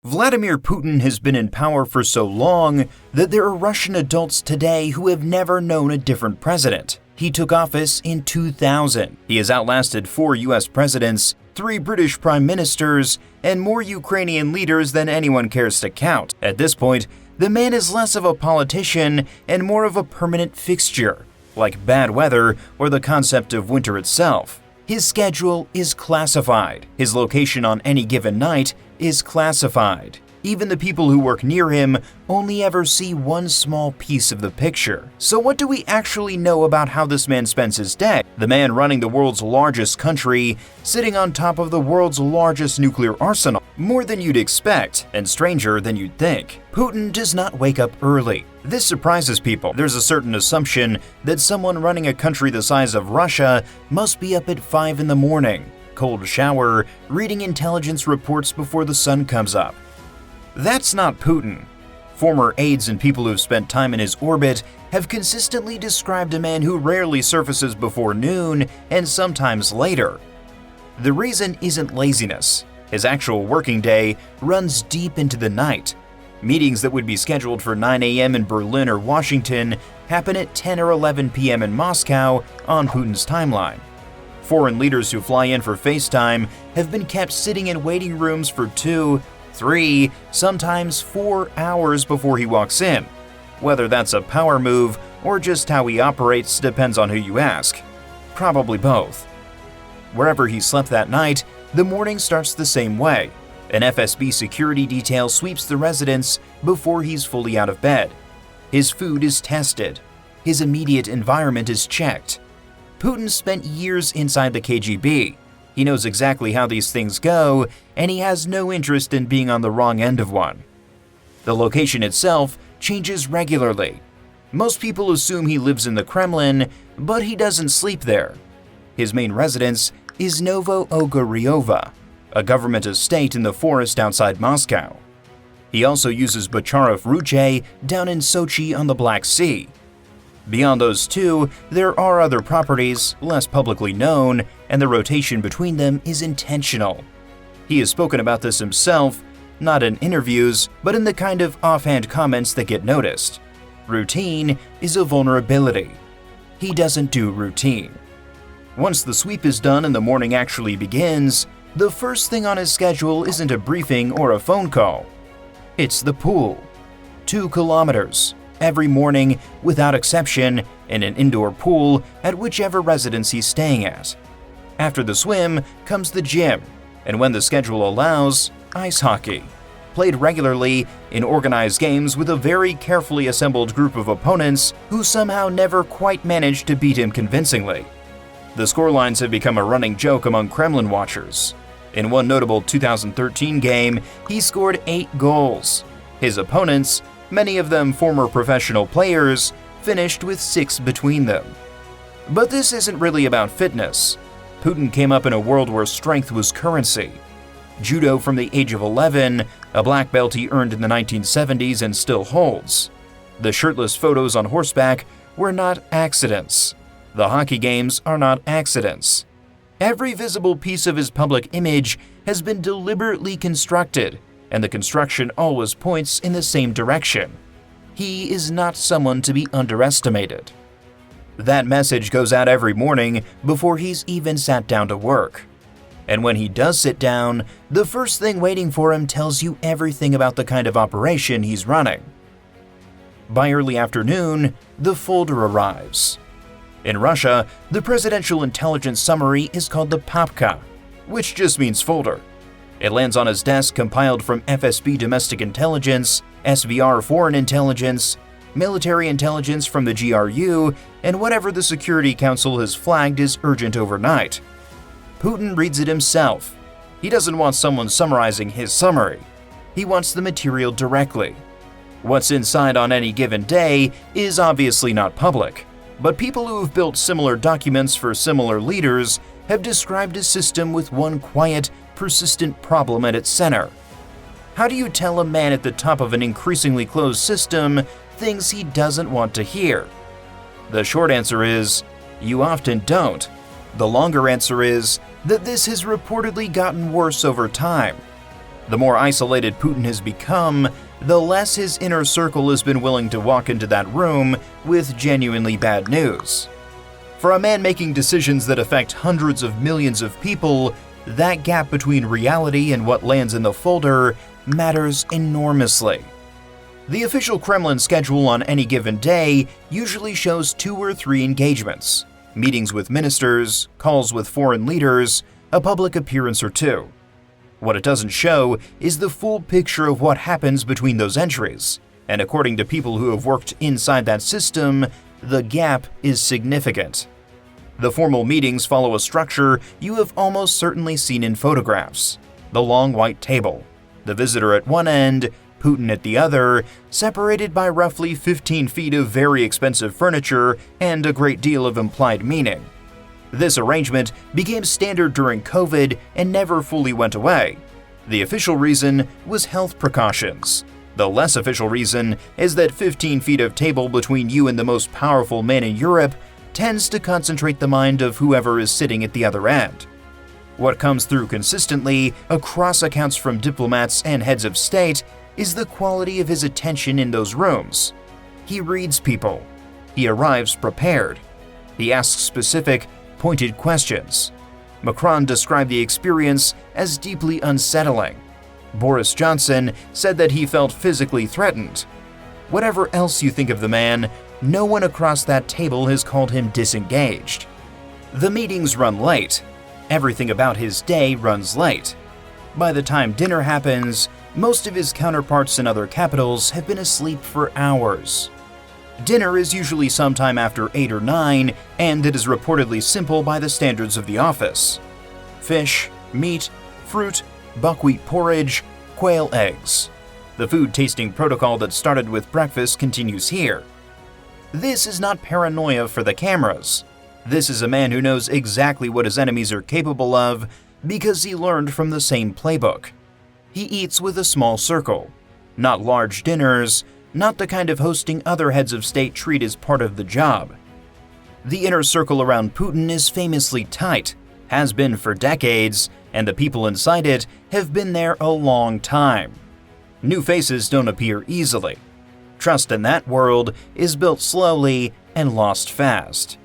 Vladimir Putin has been in power for so long that there are Russian adults today who have never known a different president. He took office in 2000. He has outlasted 4 US presidents, 3 British prime ministers, and more Ukrainian leaders than anyone cares to count. At this point, the man is less of a politician and more of a permanent fixture, like bad weather or the concept of winter itself. His schedule is classified. His location on any given night is classified. Even the people who work near him only ever see one small piece of the picture. So what do we actually know about how this man spends his day? The man running the world's largest country, sitting on top of the world's largest nuclear arsenal. More than you'd expect, and stranger than you'd think. Putin does not wake up early. This surprises people. There's a certain assumption that someone running a country the size of Russia must be up at 5 in the morning, cold shower, reading intelligence reports before the sun comes up. That's not Putin. Former aides and people who've spent time in his orbit have consistently described a man who rarely surfaces before noon and sometimes later. The reason isn't laziness. His actual working day runs deep into the night. Meetings that would be scheduled for 9 a.m. in Berlin or Washington happen at 10 or 11 p.m. in Moscow on Putin's timeline. Foreign leaders who fly in for FaceTime have been kept sitting in waiting rooms for 2, 3, sometimes 4 hours before he walks in. Whether that's a power move or just how he operates depends on who you ask. Probably both. Wherever he slept that night, the morning starts the same way. An FSB security detail sweeps the residence before he's fully out of bed. His food is tested. His immediate environment is checked. Putin spent years inside the KGB. He knows exactly how these things go, and he has no interest in being on the wrong end of one. The location itself changes regularly. Most people assume he lives in the Kremlin, but he doesn't sleep there. His main residence is Novo-Ogaryovo, a government estate in the forest outside Moscow. He also uses Bacharov Ruche down in Sochi on the Black Sea. Beyond those two, there are other properties, less publicly known, and the rotation between them is intentional. He has spoken about this himself, not in interviews, but in the kind of offhand comments that get noticed. Routine is a vulnerability. He doesn't do routine. Once the sweep is done and the morning actually begins, the first thing on his schedule isn't a briefing or a phone call. It's the pool. 2 kilometers. Every morning, without exception, in an indoor pool at whichever residence he's staying at. After the swim comes the gym, and when the schedule allows, ice hockey. Played regularly in organized games with a very carefully assembled group of opponents who somehow never quite managed to beat him convincingly. The scorelines have become a running joke among Kremlin watchers. In one notable 2013 game, he scored 8 goals. His opponents, many of them former professional players, finished with 6 between them. But this isn't really about fitness. Putin came up in a world where strength was currency. Judo from the age of 11, a black belt he earned in the 1970s and still holds. The shirtless photos on horseback were not accidents. The hockey games are not accidents. Every visible piece of his public image has been deliberately constructed, and the construction always points in the same direction. He is not someone to be underestimated. That message goes out every morning before he's even sat down to work. And when he does sit down, the first thing waiting for him tells you everything about the kind of operation he's running. By early afternoon, the folder arrives. In Russia, the presidential intelligence summary is called the papka, which just means folder. It lands on his desk compiled from FSB domestic intelligence, SVR foreign intelligence, military intelligence from the GRU, and whatever the Security Council has flagged as urgent overnight. Putin reads it himself. He doesn't want someone summarizing his summary. He wants the material directly. What's inside on any given day is obviously not public, but people who have built similar documents for similar leaders have described a system with one quiet, persistent problem at its center. How do you tell a man at the top of an increasingly closed system things he doesn't want to hear? The short answer is, you often don't. The longer answer is that this has reportedly gotten worse over time. The more isolated Putin has become, the less his inner circle has been willing to walk into that room with genuinely bad news. For a man making decisions that affect hundreds of millions of people, that gap between reality and what lands in the folder matters enormously. The official Kremlin schedule on any given day usually shows 2 or 3 engagements, meetings with ministers, calls with foreign leaders, a public appearance or 2. What it doesn't show is the full picture of what happens between those entries, and according to people who have worked inside that system, the gap is significant. The formal meetings follow a structure you have almost certainly seen in photographs: the long white table, the visitor at one end, Putin at the other, separated by roughly 15 feet of very expensive furniture and a great deal of implied meaning. This arrangement became standard during COVID and never fully went away. The official reason was health precautions. The less official reason is that 15 feet of table between you and the most powerful man in Europe tends to concentrate the mind of whoever is sitting at the other end. What comes through consistently across accounts from diplomats and heads of state is the quality of his attention in those rooms. He reads people. He arrives prepared. He asks specific, pointed questions. Macron described the experience as deeply unsettling. Boris Johnson said that he felt physically threatened. Whatever else you think of the man, no one across that table has called him disengaged. The meetings run late. Everything about his day runs late. By the time dinner happens, most of his counterparts in other capitals have been asleep for hours. Dinner is usually sometime after 8 or 9, and it is reportedly simple by the standards of the office. Fish, meat, fruit, buckwheat porridge, quail eggs. The food tasting protocol that started with breakfast continues here. This is not paranoia for the cameras. This is a man who knows exactly what his enemies are capable of because he learned from the same playbook. He eats with a small circle, not large dinners, not the kind of hosting other heads of state treat as part of the job. The inner circle around Putin is famously tight, has been for decades, and the people inside it have been there a long time. New faces don't appear easily. Trust in that world is built slowly and lost fast.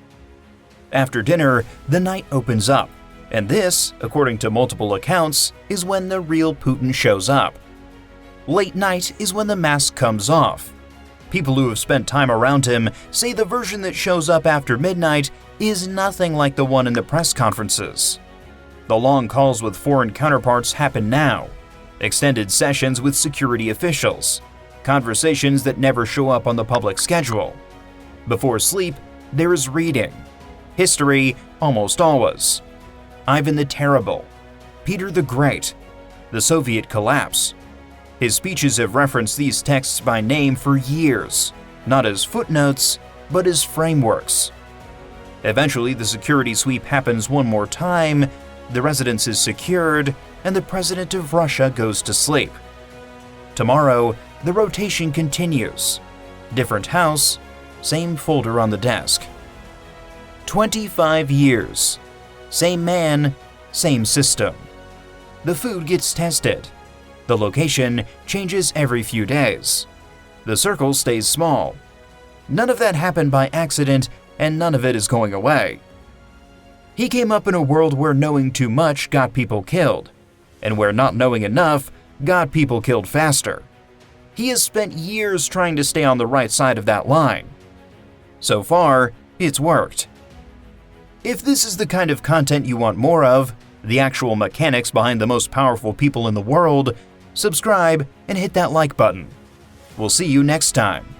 After dinner, the night opens up, and this, according to multiple accounts, is when the real Putin shows up. Late night is when the mask comes off. People who have spent time around him say the version that shows up after midnight is nothing like the one in the press conferences. The long calls with foreign counterparts happen now, extended sessions with security officials, conversations that never show up on the public schedule. Before sleep, there is reading. History, almost always. Ivan the Terrible, Peter the Great, the Soviet collapse. His speeches have referenced these texts by name for years, not as footnotes, but as frameworks. Eventually, the security sweep happens one more time, the residence is secured, and the president of Russia goes to sleep. Tomorrow, the rotation continues. Different house, same folder on the desk. 25 years. Same man, same system. The food gets tested. The location changes every few days. The circle stays small. None of that happened by accident, and none of it is going away. He came up in a world where knowing too much got people killed, and where not knowing enough got people killed faster. He has spent years trying to stay on the right side of that line. So far, it's worked. If this is the kind of content you want more of, the actual mechanics behind the most powerful people in the world, subscribe and hit that like button. We'll see you next time.